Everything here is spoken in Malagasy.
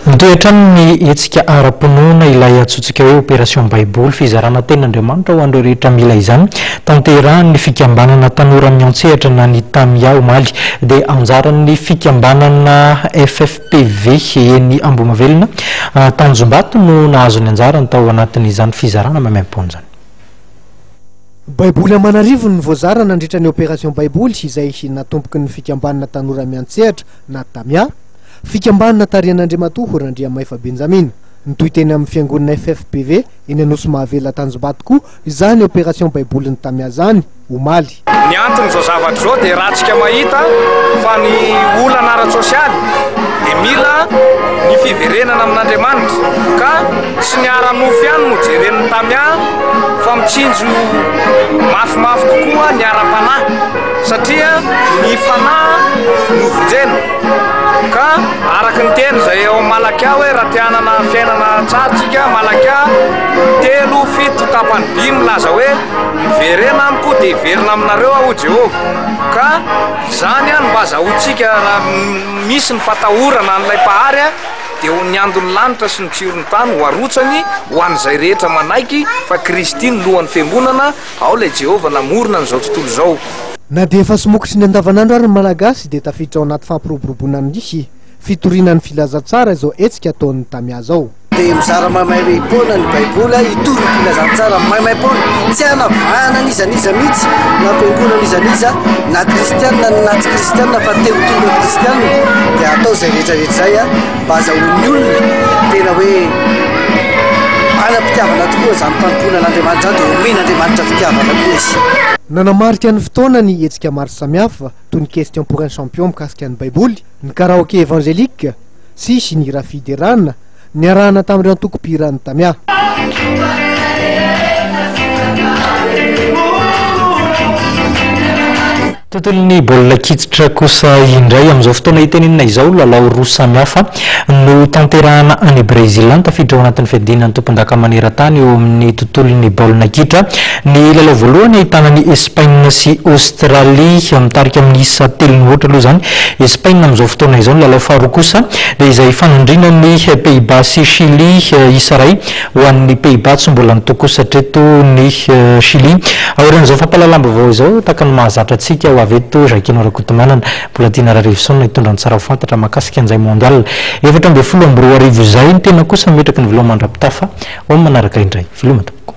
Nitoetrany ny etsika ara-pinoana ilay atsotsika hoe opération baiboly fizarana ten'Andriamanitra ho an'ireo rehetra mila izany tanterahany fikambanana tanora miantsehatra na ny Tamia Omaly dia anjaran'ny fikambanana FFPV eny Ambomavelona Tanjombato no nahazo ny anjarany tao anatin'izany fizarana mamaimpony zany. Baiboly Amanarivo ny voazara nandritra ny opération baiboly izay natomboky ny fikambanana tanora miantsehatra na Tamia fikambanana tarian'Andriamatoa Randriamahefa Benjamin nitohiteny amin'ny fiangonana FFPV eny Anosy Mahavela Tanjombato koa izany opération baiboly ny Tamia zany Omaly. Ny antony zao zavatra zao dia ratsika mahita fa ny olana ara-tsosialy dia mila ny fiverenana amin'Andriamanitra ka tsy ny ara-nofo ihany no jeren'ny Tamia fa mitsinjo mafimafy kokoa ny ara-panahy satria ny fanahy no vonjena ka araka ny teny zay eo Malakia hoe raha tianana fiainana tsaratsika Malakia 3-7 tapany by milaza hoe miverena amiko dia verina aminareo aho Jehova ka izany ihany mba azahoantsika raha misy ny fatahorana n'ilay mpahary dia ny andon'ny lanitra sy ny tsirony tany ho arotsany ho an'izay rehetra manaiky fa Kristy ny lohan'ny fiangonana ao ilay Jehova namorona n'izao tontolo izao. Na dia efa somokitry ny andavanandro ary ny malagasy dia tafiditra ao anaty fampiroboroboana nisy fitorinan'ny filazatsara izao etsika ataon'ny Tamia zao. Dia mizara maimaim-pona ny baiboly itoro filazatsara maimaim-pona tsy hanavahana n'izaniza mihitsy na fiangonana n'izaniza na kristianina na tsy kristianina fa teotombo kristianina dia atao izay rehetrarehetra zay mba azahoan'ny olona tena hoe ana-pitiavana tokoa izany mpanompoana n'Andriamanitra dia omen'Andriamanitra fitiavana koa izy. Nanamarika ny fotoana ny etsika maro samihafa toy ny question pour un champion mikasika ny baiboly, ny karaoké évangélique sy ny hira fiderana ny arahana tamin'ireo antoko-piran'ny Tamia. Tontolon'ny baolina kitsitra kosa indray amin'izao fotoana hitenenina izao lalao roa samihafa no tanterahana any Brezila tafiditra ao anatin'ny fiadinan'ny tompon-daka maneran-tany eo amin'ny tontolon'ny baolina kitra. Ny lalao voalohany ahitana ny Espagne sy Australie mitarika amin'ny isa 3-0 aloha zany Espagne amin'izao fotoana izao. Ny lalao faharoa kosa dia izay fanandrinan'ny Pays-Bas sy Chili isa ray ho an'ny Pays-Bas tsy mbola nitokosa treto ny Chili. Aoran'izao fampalalamba vao izao taka ny mahazatra antsika ho avy eto Jacques Rakotomanana mbola tiana Rarivson hitondra ny tsara ho fantatra mahakasika an'izay mondial 14 zay ny tena kosa mimetraka ny veloma mandrapitafa ao manaraka indray veloma tompoko.